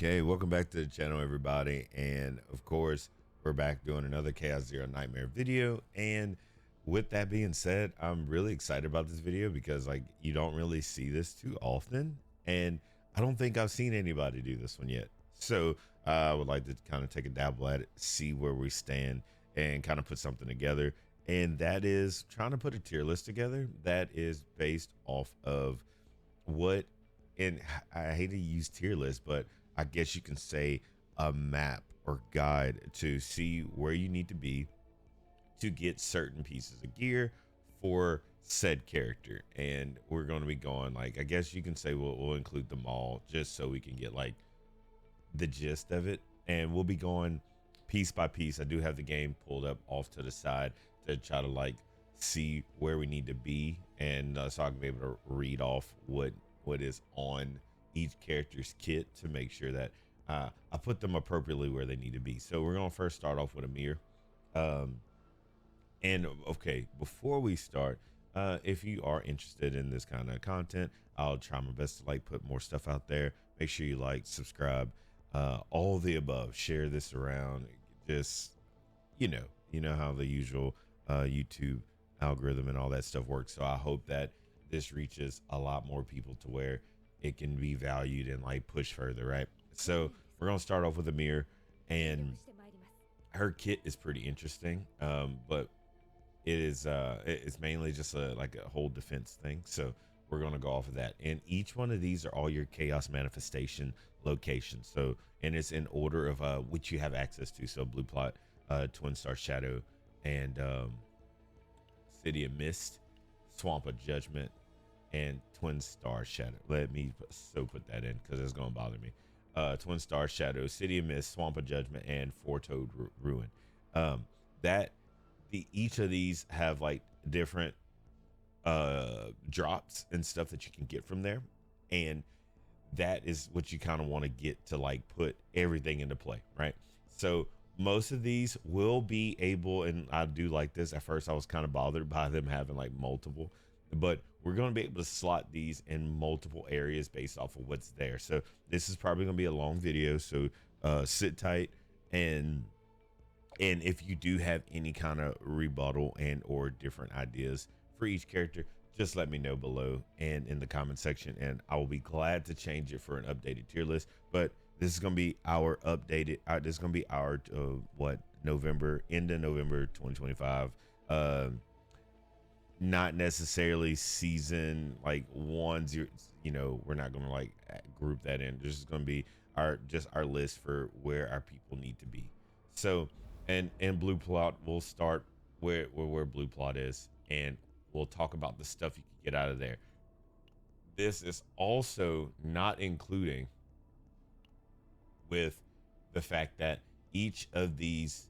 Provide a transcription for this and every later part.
Okay, welcome back to the channel, everybody. And of course, we're back doing another Chaos Zero Nightmare video. And with that being said, I'm really excited about this video because like you don't really see this too often. And I don't think I've seen anybody do this one yet. So I would like to kind of take a dabble at it, see where we stand and kind of put something together. And that is trying to put a tier list together that is based off of what, and I hate to use tier list, but I guess you can say a map or guide to see where you need to be to get certain pieces of gear for said character. And we're going to be going, like, I guess you can say we'll include them all just so we can get like the gist of it. And we'll be going piece by piece. I do have the game pulled up off to the side to try to like see where we need to be, and so I can be able to read off what is on each character's kit to make sure that I put them appropriately where they need to be. So we're going to first start off with a mirror. And okay, before we start, if you are interested in this kind of content, I'll try my best to like put more stuff out there. Make sure you like, subscribe, all the above, share this around. Just, you know how the usual YouTube algorithm and all that stuff works. So I hope that this reaches a lot more people to where it can be valued and like push further, right? So we're gonna start off with Amir, and her kit is pretty interesting, but it's mainly just like a whole defense thing. So we're going to go off of that, and each one of these are all your chaos manifestation locations. So, and it's in order of which you have access to. So blue plot, twin star shadow, and city of mist, swamp of judgment, and twin star shadow. Let me put that in because it's going to bother me. Twin star shadow, city of mist, swamp of judgment, and foretold ruin. Each of these have like different drops and stuff that you can get from there, and that is what you kind of want to get to like put everything into play, right? So most of these will be able, and I do like this. At first I was kind of bothered by them having like multiple, but we're going to be able to slot these in multiple areas based off of what's there. So this is probably going to be a long video, so sit tight, and if you do have any kind of rebuttal and or different ideas for each character, just let me know below and in the comment section, and I will be glad to change it for an updated tier list. But this is going to be our updated, this is going to be our November, end of November 2025, not necessarily season like 1-0, we're not going to like group that in. This is going to be our list for where our people need to be. So and blue plot, we'll start where blue plot is, and we'll talk about the stuff you can get out of there. This is also not including with the fact that each of these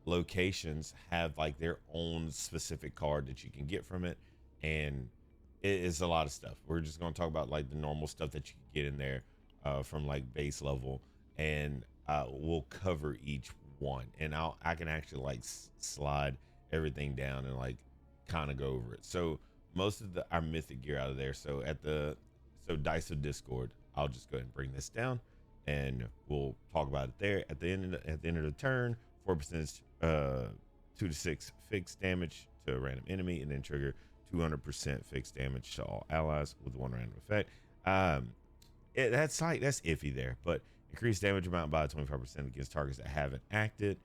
locations have like their own specific card that you can get from it, and it is a lot of stuff. We're just going to talk about like the normal stuff that you can get in there from like base level, and we'll cover each one, and I can actually like slide everything down and like kind of go over it. So most of our mythic gear out of there. So Dice of Discord, I'll just go ahead and bring this down, and we'll talk about it there. At the end of the turn, 4% 2 to 6 fixed damage to a random enemy, and then trigger 200% fixed damage to all allies with one random effect. That's iffy there, but increase damage amount by 25% against targets that haven't acted.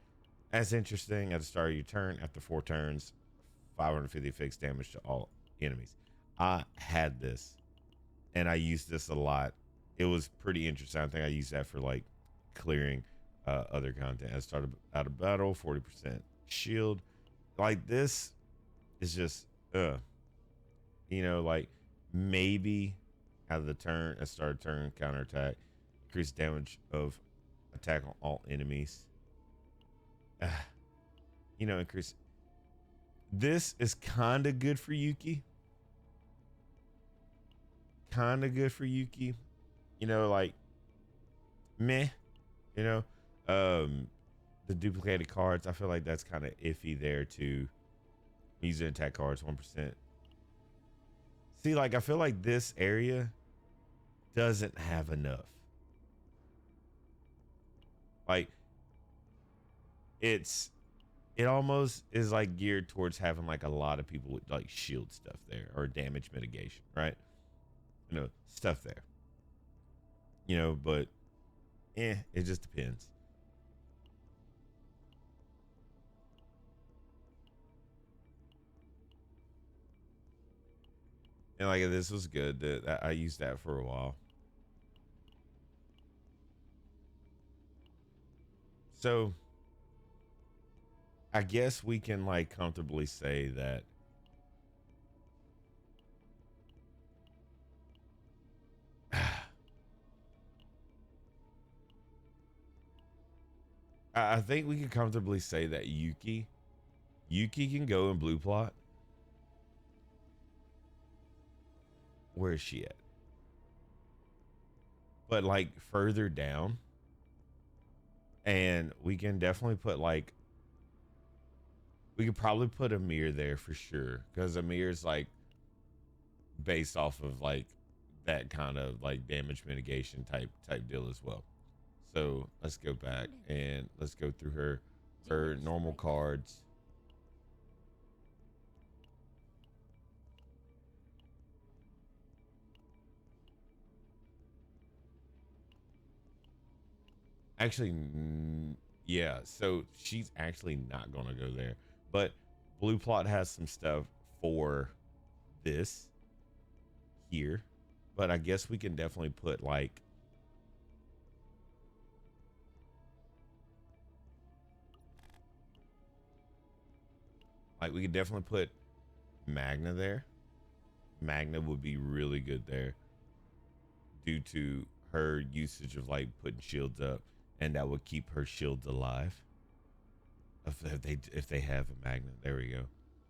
That's interesting. At the start of your turn, after 4 turns, 550 fixed damage to all enemies. I had this, and I used this a lot. It was pretty interesting. I think I used that for like clearing other content. I started out of battle, 40% shield. Like this is just like maybe out of the turn, at start of turn, counterattack, increase damage of attack on all enemies. Increase. This is kind of good for Yuki. Like meh. The duplicated cards, I feel like that's kind of iffy there too. Using attack cards 1%. See, like I feel like this area doesn't have enough. Like it's it almost is like geared towards having like a lot of people with like shield stuff there or damage mitigation, right? Stuff there. But it just depends. And like this was good. I used that for a while. So I guess we can like comfortably say that I think we can comfortably say that Yuki can go in blue plot. Where is she at? But like further down, and we can definitely put like we could probably put Amir there for sure because Amir's like based off of like that kind of like damage mitigation type deal as well. So let's go back and let's go through her normal cards. Actually, yeah. So she's actually not gonna go there, but blue plot has some stuff for this here. But I guess we can definitely put like we could definitely put Magna there. Magna would be really good there due to her usage of like putting shields up, and that would keep her shields alive. If they have a Magna, there we go.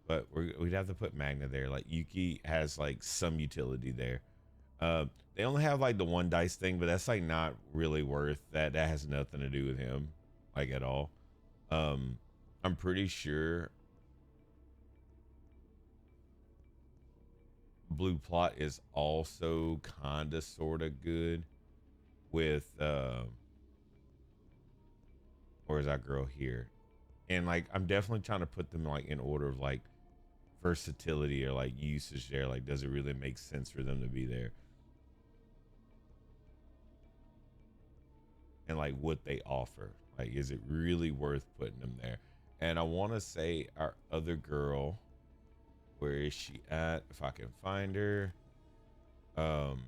But we'd have to put Magna there. Like Yuki has like some utility there. They only have like the one dice thing, but that's like not really worth that. That has nothing to do with him, like at all. I'm pretty sure blue plot is also kinda sorta good with where's that girl here? And like I'm definitely trying to put them like in order of like versatility or like usage there. Like, does it really make sense for them to be there? And like what they offer. Like, is it really worth putting them there? And I want to say our other girl, where is she at? If I can find her. Um,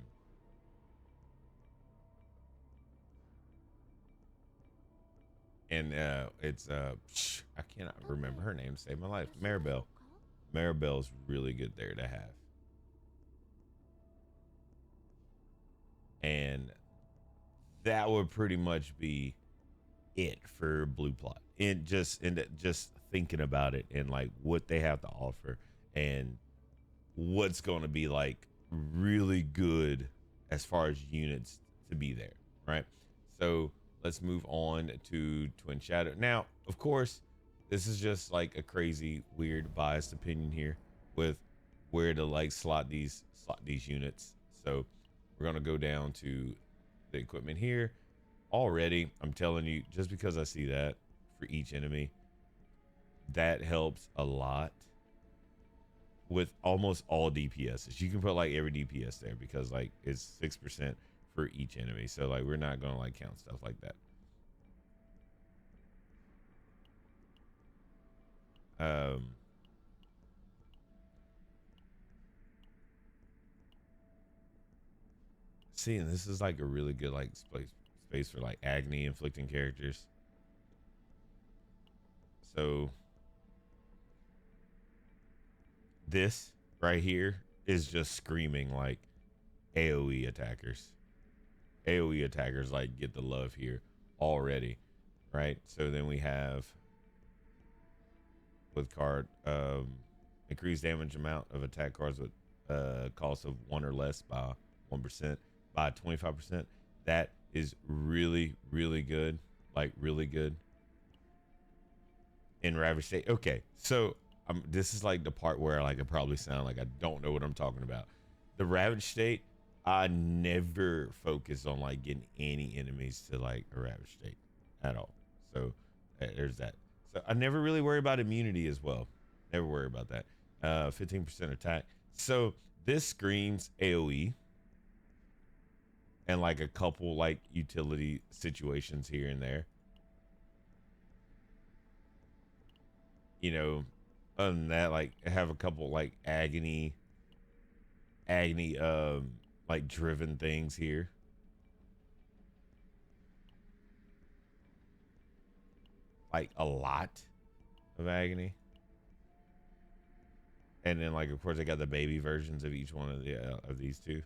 and it's I cannot remember her name. Save my life. Maribel. Maribel's really good there to have. And that would pretty much be it for blue plot. And just thinking about it and like what they have to offer and what's going to be like really good as far as units to be there, right? So let's move on to Twin Shadow. Now, of course, this is just like a crazy, weird, biased opinion here with where to like slot these units. So we're gonna go down to the equipment here. Already, I'm telling you, just because I see that for each enemy, that helps a lot with almost all DPSs. You can put like every DPS there because like it's 6% for each enemy. So like we're not gonna like count stuff like that. Um See, and this is like a really good like space for like agony inflicting characters. So this right here is just screaming like AoE attackers. AoE attackers like get the love here already, right? So then we have with card increased damage amount of attack cards with cost of one or less by 1% by 25%. That is really really good, like really good in Ravage State. Okay, so this is like the part where like I probably sound like I don't know what I'm talking about. The Ravage State, I never focus on like getting any enemies to like a Ravage State at all. So there's that. So I never really worry about immunity as well. Never worry about that. 15% attack. So this screams AoE and like a couple like utility situations here and there. You know, other than that, like have a couple like agony like driven things here. Like a lot of agony. And then like of course I got the baby versions of each one of these two.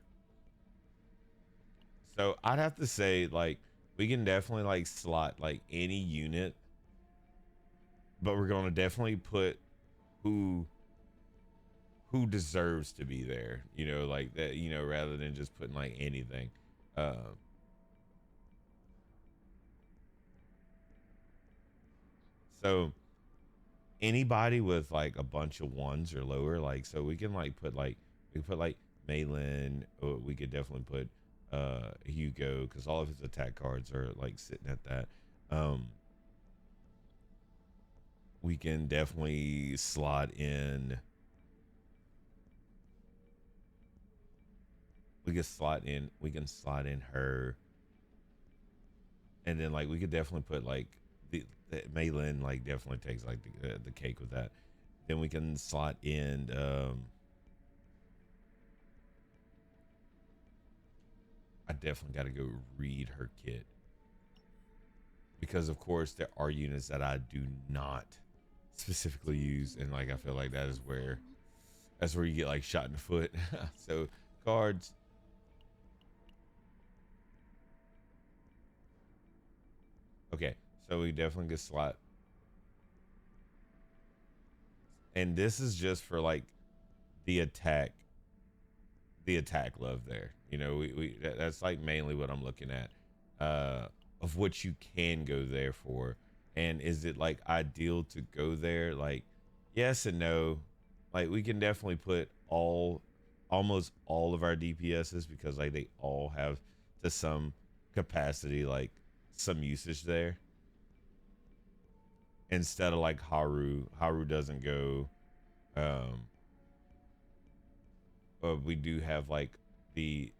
So I'd have to say like we can definitely like slot like any unit, but we're gonna definitely put who deserves to be there, you know, like that, you know, rather than just putting like anything. Uh, so anybody with like a bunch of ones or lower, like so we can like put like we can put like Malin, or we could definitely put Hugo because all of his attack cards are like sitting at that. Um, we can definitely slot in. We can slot in her, and then like we could definitely put like the Malin like definitely takes like the cake with that. Then we can slot in. I definitely got to go read her kit because of course there are units that I do not specifically use, and like I feel like that's where you get like shot in the foot. So cards. Okay, so we definitely get slot, and this is just for like the attack, the attack love there. You know, that's like mainly what I'm looking at, of what you can go there for, and is it like ideal to go there? Like, yes and no. Like we can definitely put almost all of our DPSs because like they all have to some capacity like some usage there instead of like Haru doesn't go. Um, but we do have like the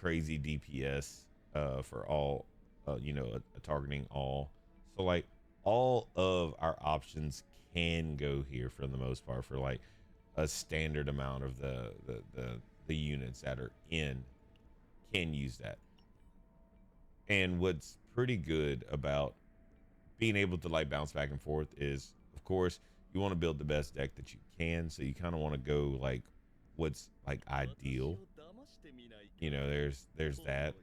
crazy DPS for all, you know, targeting all. So like all of our options can go here for the most part for like a standard amount of the units that are in can use that. And what's pretty good about being able to like bounce back and forth is, of course, you want to build the best deck that you can. So you kind of want to go like what's like ideal. You know, there's that.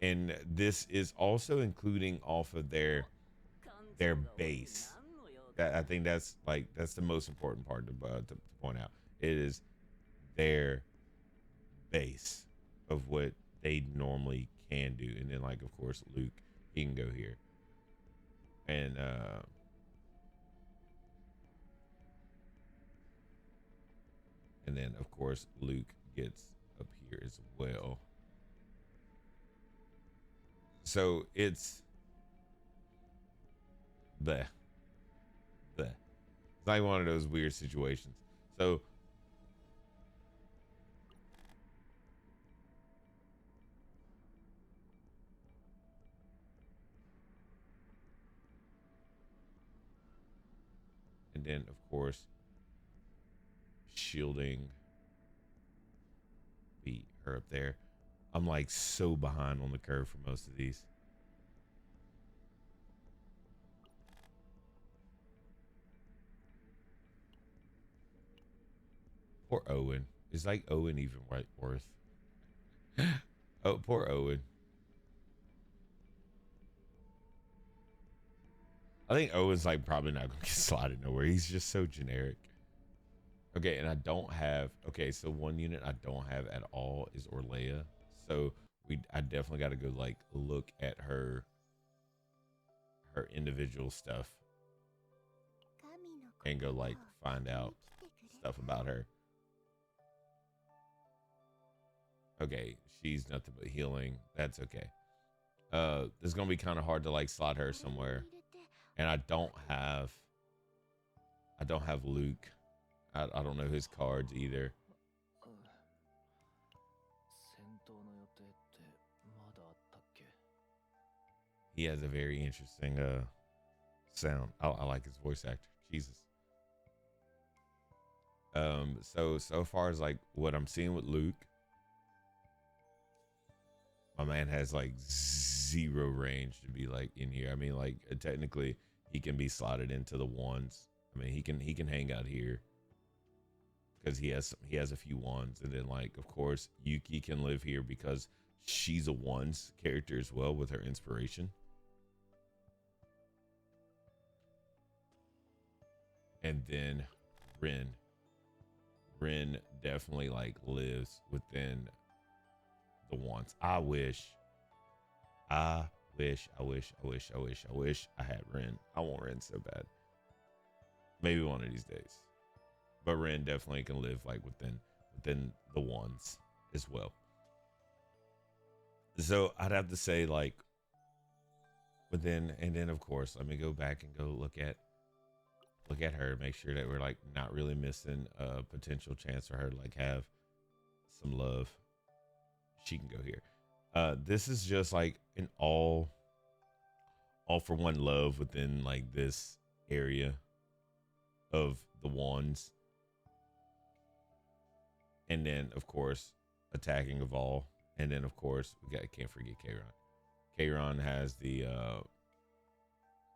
And this is also including off of their base. That I think that's the most important part to point out. It is their base of what they normally can do, and then like of course Luke, he can go here, and then of course Luke gets up here as well. So it's the it's like one of those weird situations. So and then of course shielding beat her up there. I'm like so behind on the curve for most of these. Poor Owen. Is like Owen even right worth? Oh, poor Owen. I think Owen's like probably not gonna get slotted nowhere. He's just so generic. Okay, and I don't have. Okay, so one unit I don't have at all is Orlea. So I definitely got to go like look at her individual stuff and go like find out stuff about her. Okay, she's nothing but healing. That's okay. It's gonna be kind of hard to like slot her somewhere, and I don't have Luke. I don't know his cards either. He has a very interesting sound. I like his voice actor. Jesus. So far as like what I'm seeing with Luke, my man has like zero range to be like in here. I mean, like technically he can be slotted into the ones. I mean, he can hang out here because he has a few ones, and then like of course Yuki can live here because she's a ones character as well with her inspiration. And then Rin. Rin definitely like lives within the wants. I wish I had Rin. I want Rin so bad. Maybe one of these days. But Rin definitely can live like within the ones as well. So I'd have to say like within, and then of course let me go back and go look at her, make sure that we're like not really missing a potential chance for her to like have some love. She can go here. This is just like an all for one love within like this area of the wands. And then of course attacking of all. And then of course can't forget Kayron. Kayron has the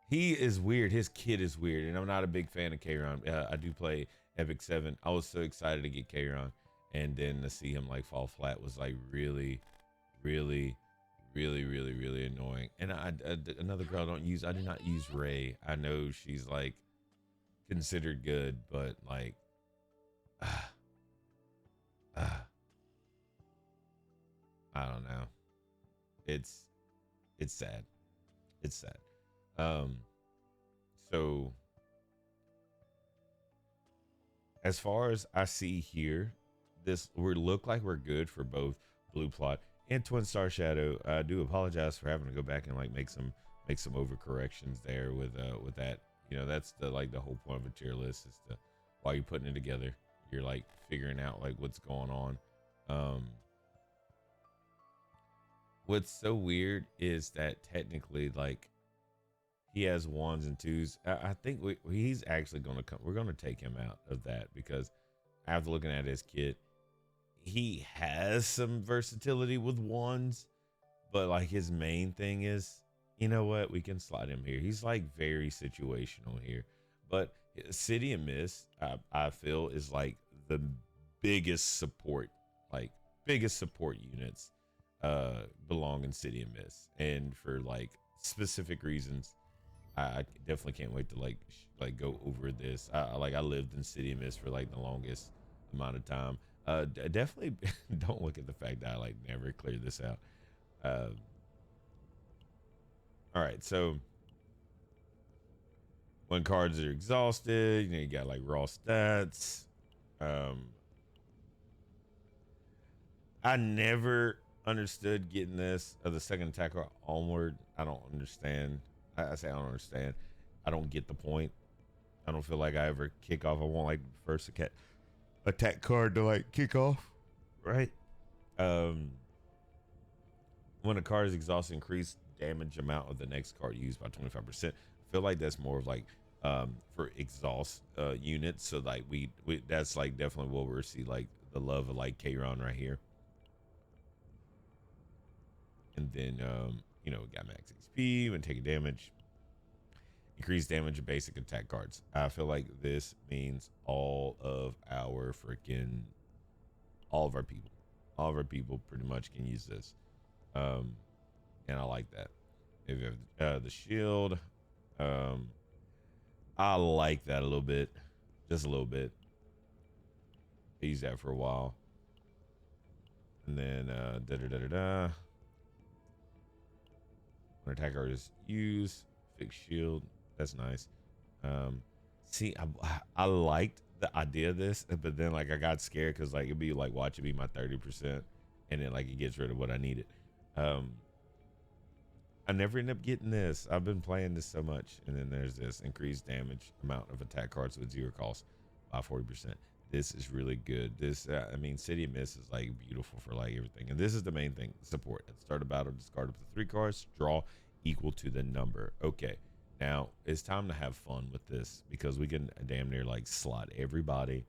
he is weird. His kid is weird, and I'm not a big fan of Kayron. I do play Epic 7. I was so excited to get Kayron, and then to see him like fall flat was like really annoying. And another girl I do not use Ray. I know she's like considered good, but like I don't know. It's sad. It's sad. So as far as I see here, we look like we're good for both Blue Plot and Twin Star Shadow. I do apologize for having to go back and like make some overcorrections there with that. You know, that's the whole point of a tier list is to while you're putting it together, you're like figuring out like what's going on. What's so weird is that technically like he has ones and twos. I think he's actually going to come. We're going to take him out of that because after looking at his kit, he has some versatility with ones, but like his main thing is, you know what? We can slide him here. He's like very situational here, but City and Mist, I feel is like the biggest support units belong in City and Mist, and for like specific reasons. I definitely can't wait to like go over this. I lived in City of Mist for like the longest amount of time. Definitely don't look at the fact that I like never cleared this out. All right, so when cards are exhausted, you know, you got like raw stats. I never understood getting this the second attacker onward. I don't understand. I say I don't understand. I don't get the point. I don't feel like I ever kick off. I want like first attack card to like kick off, right? When a card is exhausted, increase damage amount of the next card used by 25%. I feel like that's more of like for exhaust units. So like we that's like definitely what we're see like the love of like Kayron right here. And then you know, we got max XP when taking damage. Increase damage of basic attack cards. I feel like this means all of our people pretty much can use this. And I like that. If you have the shield, I like that a little bit, just a little bit. I use that for a while. And then when attack card is used, fixed shield. That's nice. See, I liked the idea of this, but then like I got scared because like it'd be like watching me my 30%, and then like it gets rid of what I needed. I never end up getting this. I've been playing this so much. And then there's this increased damage amount of attack cards with 0 cost by 40%. This is really good. This, I mean, City of Mist is like beautiful for like everything. And this is the main thing: support. At the start of battle, discard up to 3 cards, draw equal to the number. Okay, now it's time to have fun with this because we can damn near like slot everybody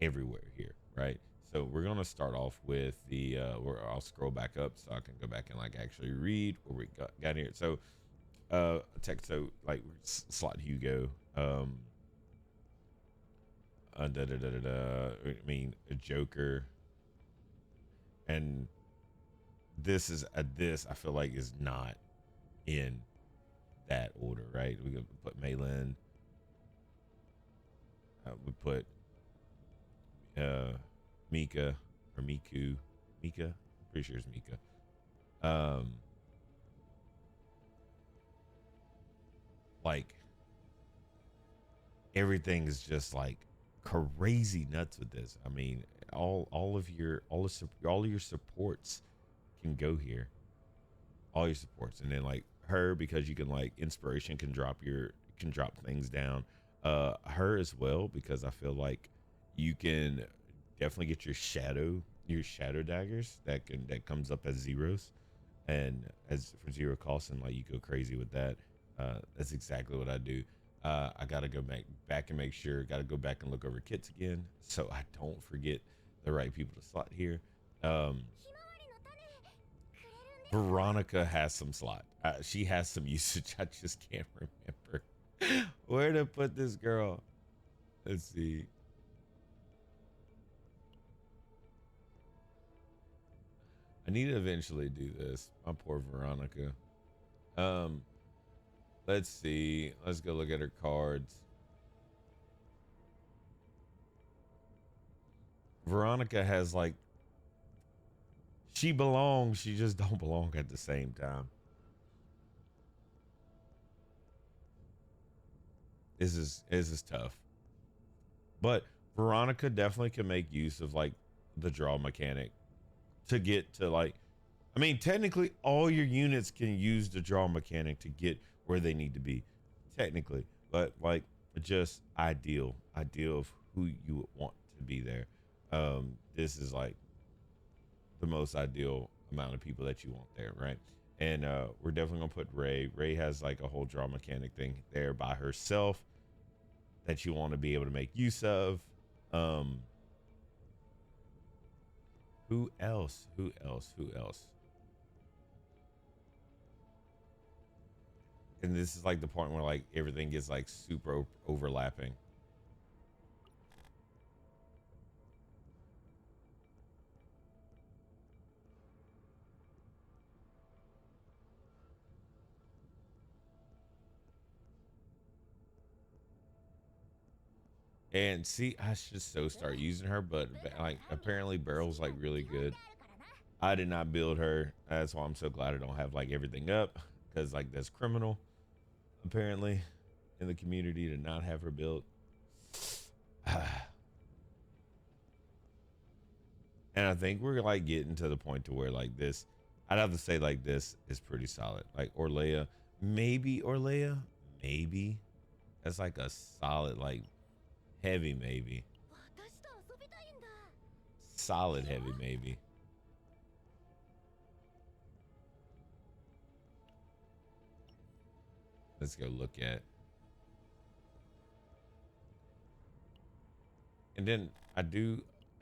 everywhere here, right? So we're gonna start off with the where I'll scroll back up so I can go back and like actually read where we got here. So text, so like slot Hugo, I mean a Joker, and this is this I feel like is not in that order, right? We could put Malin, we put Mika or Miku, Mika. I'm pretty sure it's Mika. Like everything is just like crazy nuts with this. I mean, all of your supports can go here. All your supports, and then like her, because you can like inspiration can drop things down. Her as well, because I feel like you can definitely get your shadow daggers that comes up as zeros, and as for 0 cost, and like you go crazy with that. That's exactly what I do. I gotta go back and make sure. Gotta go back and look over kits again, so I don't forget the right people to slot here. Veronica has some slot. She has some usage. I just can't remember where to put this girl. Let's see. I need to eventually do this. My poor Veronica. Let's see. Let's go look at her cards. Veronica has like, she belongs. She just don't belong at the same time. This is tough. But Veronica definitely can make use of like the draw mechanic to get to like, I mean, technically all your units can use the draw mechanic to get where they need to be, technically, but like just ideal of who you would want to be there. This is like the most ideal amount of people that you want there, right? And we're definitely gonna put Ray. Ray has like a whole draw mechanic thing there by herself that you want to be able to make use of. Who else? And this is like the point where like everything gets like super overlapping. And see, I should so start using her, but like apparently Barrel's like really good. I did not build her. That's why I'm so glad I don't have like everything up, because like that's criminal apparently in the community to not have her built. And I think we're like getting to the point to where like this, I'd have to say like this is pretty solid. Like Orlea, maybe that's like a solid like heavy maybe. Solid heavy maybe. Let's go look at. And then I do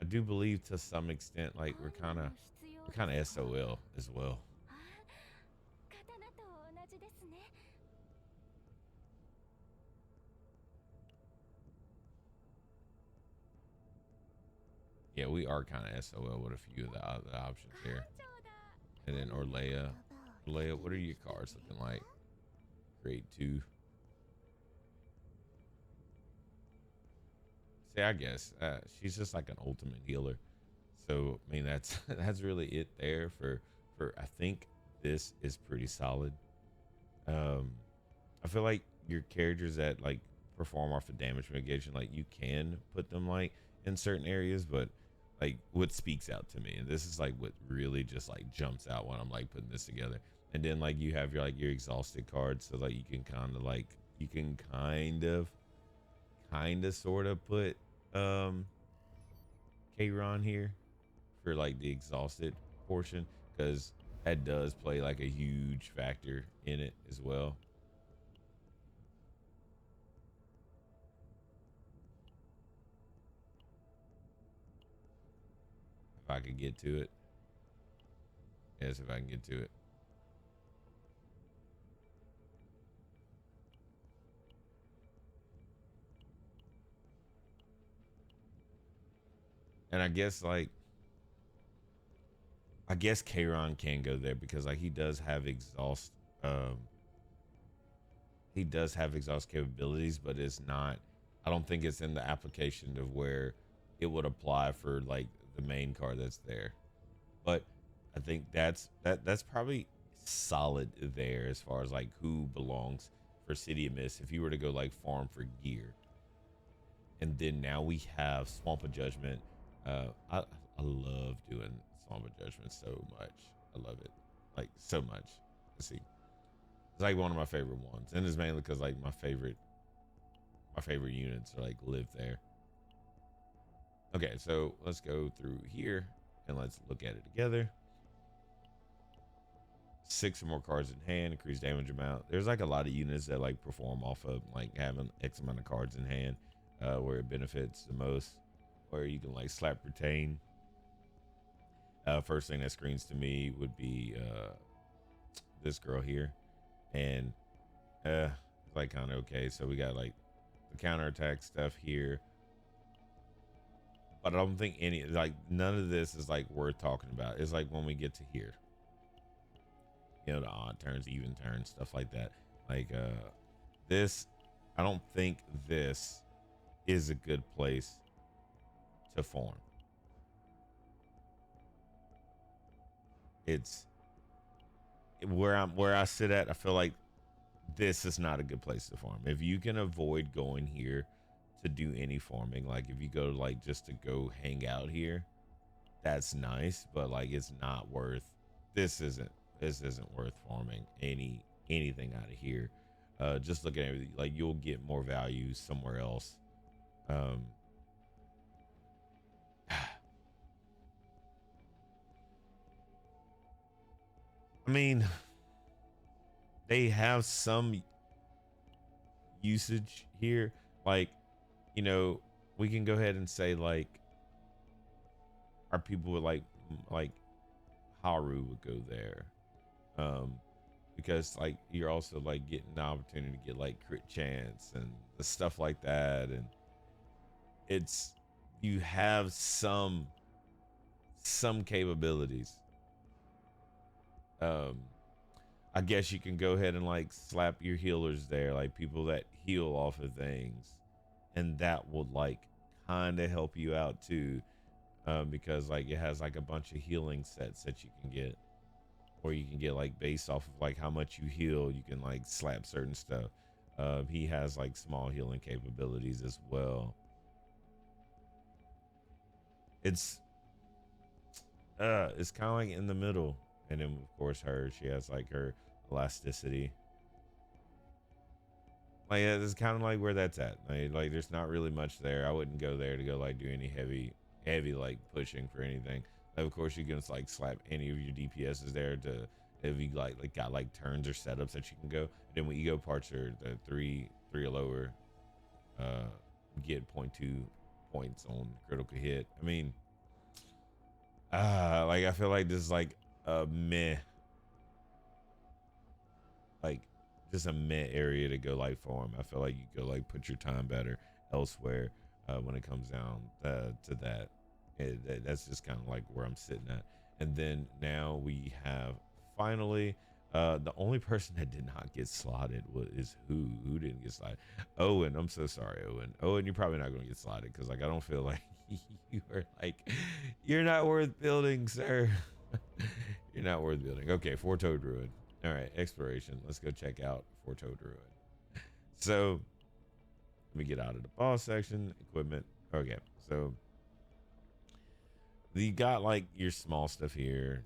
believe to some extent like we're kind of SOL as well. Yeah, we are kind of SOL with a few of the other options here. And then Orlea, what are your cards looking like? Grade 2. See, I guess she's just like an ultimate healer. So I mean that's that's really it there for I think this is pretty solid. I feel like your characters that like perform off of damage mitigation, like you can put them like in certain areas, but like what speaks out to me, and this is like what really just like jumps out when I'm like putting this together, And then like you have your like your exhausted cards, so like you can kind of like you can kind of sort of put um Kron here for like the exhausted portion, because that does play like a huge factor in it as well. If I could get to it. Yes, if I can get to it. And I guess Kron can go there because like um he does have exhaust capabilities, but it's not, I don't think it's in the application of where it would apply for like the main card that's there. But I think that's probably solid there as far as like who belongs for City of Mist. If you were to go like farm for gear, and then now we have Swamp of Judgment. I love doing Swamp of Judgment so much. I love it like so much. Let's see, it's like one of my favorite ones, and it's mainly because like my favorite units are like live there. Okay, so let's go through here and let's look at it together. 6 or more cards in hand, increase damage amount. There's like a lot of units that like perform off of like having X amount of cards in hand, where it benefits the most, where you can like slap retain. First thing that screams to me would be this girl here, and it's like kind of okay. So we got like the counterattack stuff here, but I don't think none of this is like worth talking about. It's like when we get to here, the odd turns, even turns, stuff like that. Like this, I don't think this is a good place to farm. It's where I sit at. I feel like this is not a good place to farm. If you can avoid going here to do any farming, like if you go like just to go hang out here, that's nice, but like it's not worth, this isn't worth farming anything out of here. Just look at everything, like you'll get more value somewhere else. um I mean, they have some usage here. Like, you know, we can go ahead and say like our people would like Haru would go there. Um, because like you're also like getting the opportunity to get like crit chance and the stuff like that, and it's, you have some capabilities. Um, I guess you can go ahead and like slap your healers there, like people that heal off of things, and that will like kind of help you out too, because like it has like a bunch of healing sets that you can get, or you can get like based off of like how much you heal, you can like slap certain stuff. He has like small healing capabilities as well. It's it's kind of like in the middle, and then of course she has like her elasticity. Like it's kind of like where that's at. Like there's not really much there. I wouldn't go there to go like do any heavy like pushing for anything. Of course, you can just like slap any of your DPSs there to, if you like got like turns or setups that you can go. And then when ego parts are the three or lower, get 0.2 points on critical hit. I mean, like I feel like this is like a meh, like just a meh area to go like farm. I feel like you go like put your time better elsewhere, when it comes down to that. That's just kind of like where I'm sitting at. And then now we have finally, the only person that did not get slotted is who didn't get slotted. Owen. I'm so sorry, Owen, you're probably not going to get slotted because like I don't feel like you are like, you're not worth building, sir. You're not worth building. Okay, Foretold Ruin. All right, exploration. Let's go check out Foretold Ruin. So let me get out of the boss section. Equipment. Okay, so you got like your small stuff here.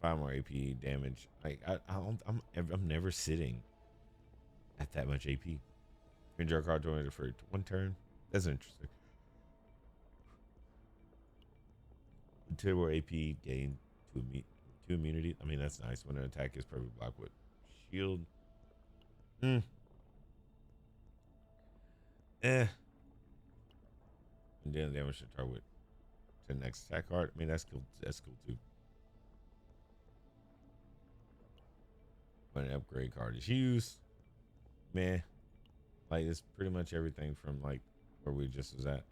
5 more AP damage. Like I'm never sitting at that much AP. You can draw a card for 1 turn. That's interesting. 2 more AP, gain 2 immunity. I mean, that's nice. When an attack is perfect block with shield. Eh. And then damage to target to the next attack card. I mean, that's cool. That's cool too. When an upgrade card is used, man, like it's pretty much everything from like where we just was at.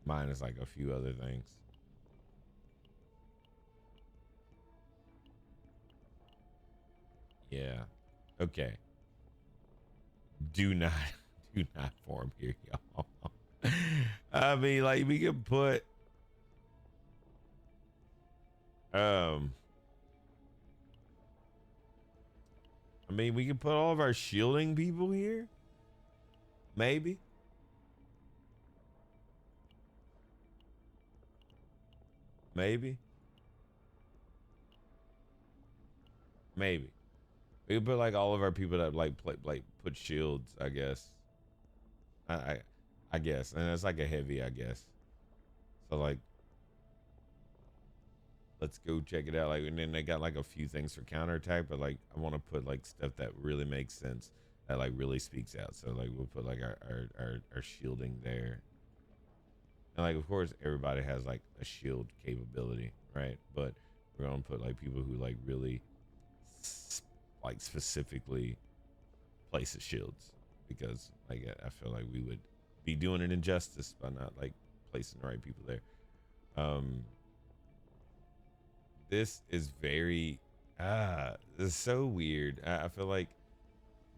Minus like a few other things. Yeah. Okay. Do not form here, y'all. I mean, like we could put I mean, we can put all of our shielding people here. Maybe. Maybe. Maybe. We can put like all of our people that like put shields, I guess. I guess. And it's like a heavy, I guess. So like let's go check it out. Like, and then they got like a few things for counterattack, but like I want to put like stuff that really makes sense, that like really speaks out. So like we'll put like our shielding there. And like of course everybody has like a shield capability, right? But we're gonna put like people who like really like specifically place the shields, because like I feel like we would be doing an injustice by not like placing the right people there. This is very it's so weird. I feel like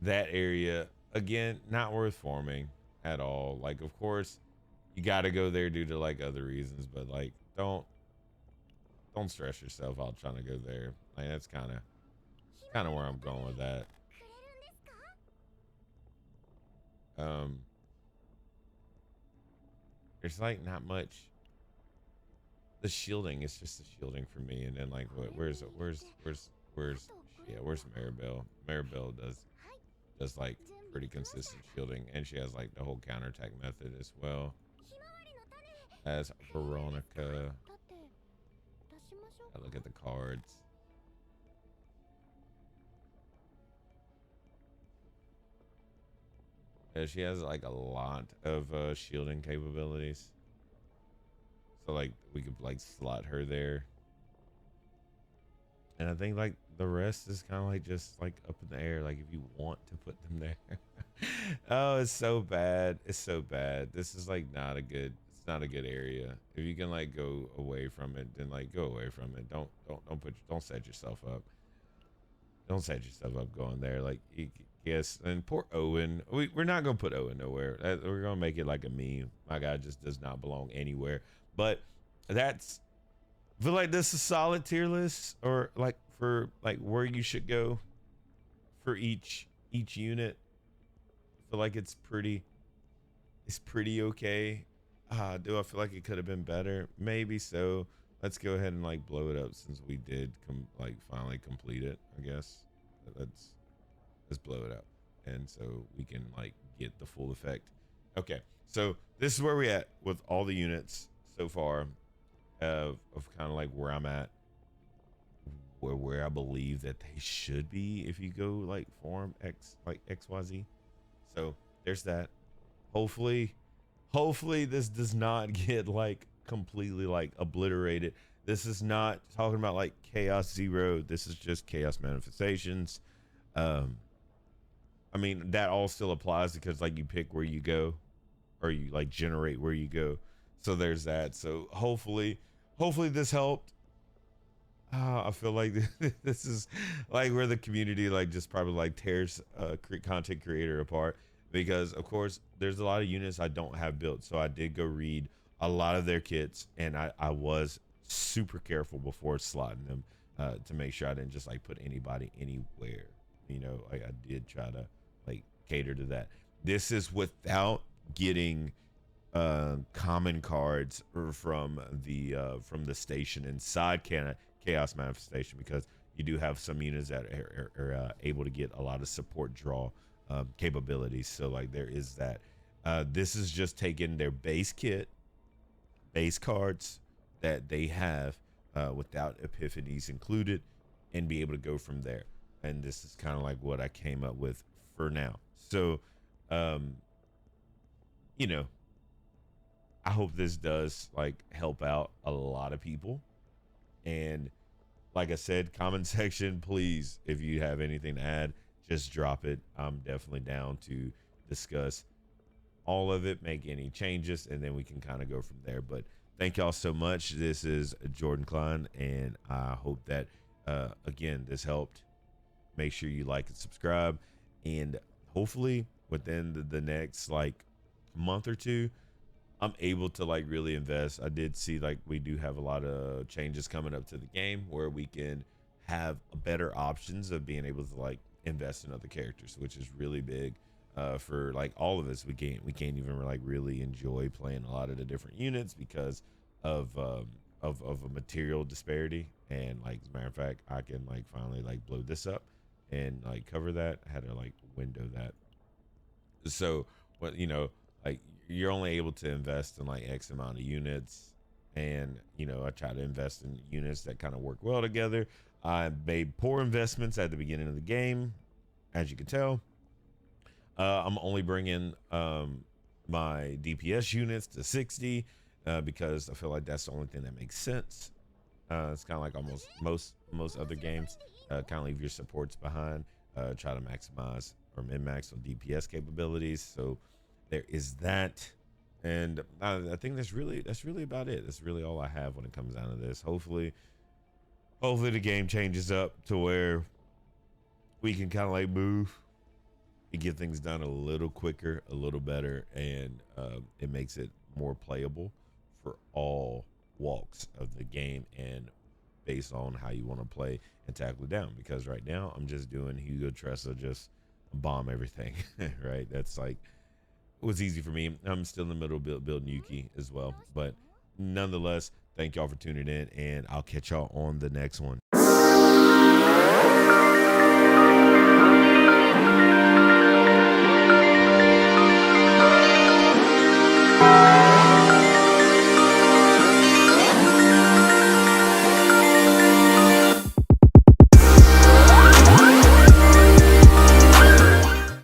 that area again not worth forming at all. Like of course you got to go there due to like other reasons, but like don't stress yourself out trying to go there. Like that's kind of where I'm going with that. There's like not much. The shielding is just the shielding for me, and then like where's Maribel? Maribel does like pretty consistent shielding, and she has like the whole counterattack method as well as Veronica. I look at the cards. Yeah, she has like a lot of shielding capabilities. So like we could like slot her there. And I think like the rest is kind of like just like up in the air. Like if you want to put them there. Oh, it's so bad. It's so bad. This is like not a good, it's not a good area. If you can like go away from it, then like go away from it. Don't set yourself up. Don't set yourself up going there. Like yes, and poor Owen. We're not gonna put Owen nowhere. We're gonna make it like a meme. My guy just does not belong anywhere. But that's, I feel like this is a solid tier list, or like for like where you should go for each unit. I feel like it's pretty okay. Do I feel like it could have been better? Maybe so. Let's go ahead and like blow it up since we did finally complete it, I guess. Let's blow it up, and so we can like get the full effect. Okay, so this is where we at with all the units so far, of kind of like where I'm at, where I believe that they should be if you go like form XYZ. So there's that. Hopefully this does not get like completely like obliterated. This is not talking about like chaos zero. This is just chaos manifestations. I mean that all still applies because like you pick where you go, or you like generate where you go. So there's that. So hopefully this helped. I feel like this is like where the community like just probably like tears content creator apart, because of course there's a lot of units I don't have built. So I did go read a lot of their kits, and I was super careful before slotting them to make sure I didn't just like put anybody anywhere. You know, like I did try to like cater to that. This is without getting common cards from the station inside chaos manifestation, because you do have some units that are able to get a lot of support draw capabilities. So like there is that. This is just taking their base kit, base cards that they have without epiphanies included, and be able to go from there. And this is kind of like what I came up with for now. So, um, you know, I hope this does like help out a lot of people. And like I said, comment section, please, if you have anything to add, just drop it. I'm definitely down to discuss all of it, make any changes, and then we can kind of go from there. But thank y'all so much. This is Jordan Klein, and I hope that again this helped. Make sure you like and subscribe, and hopefully within the next like month or two, I'm able to like really invest. I did see like we do have a lot of changes coming up to the game where we can have better options of being able to like invest in other characters, which is really big for like all of us. We can't even like really enjoy playing a lot of the different units because of a material disparity. And like as a matter of fact, I can like finally like blow this up and like cover that. I had to like window that. So what, like you're only able to invest in like X amount of units, and I try to invest in units that kind of work well together. I made poor investments at the beginning of the game, as you can tell. I'm only bringing my DPS units to 60 because I feel like that's the only thing that makes sense. It's kind of like almost most other games. Kind of leave your supports behind. Try to maximize or min-max on DPS capabilities. So there is that, and I think that's really about it. That's really all I have when it comes down to this. Hopefully the game changes up to where we can kind of like move and get things done a little quicker, a little better, and it makes it more playable for all walks of the game and based on how you want to play and tackle it down. Because right now I'm just doing Hugo Tressa, just bomb everything. Right, that's like it was easy for me. I'm still in the middle of building Yuki as well, but nonetheless, thank y'all for tuning in, and I'll catch y'all on the next one.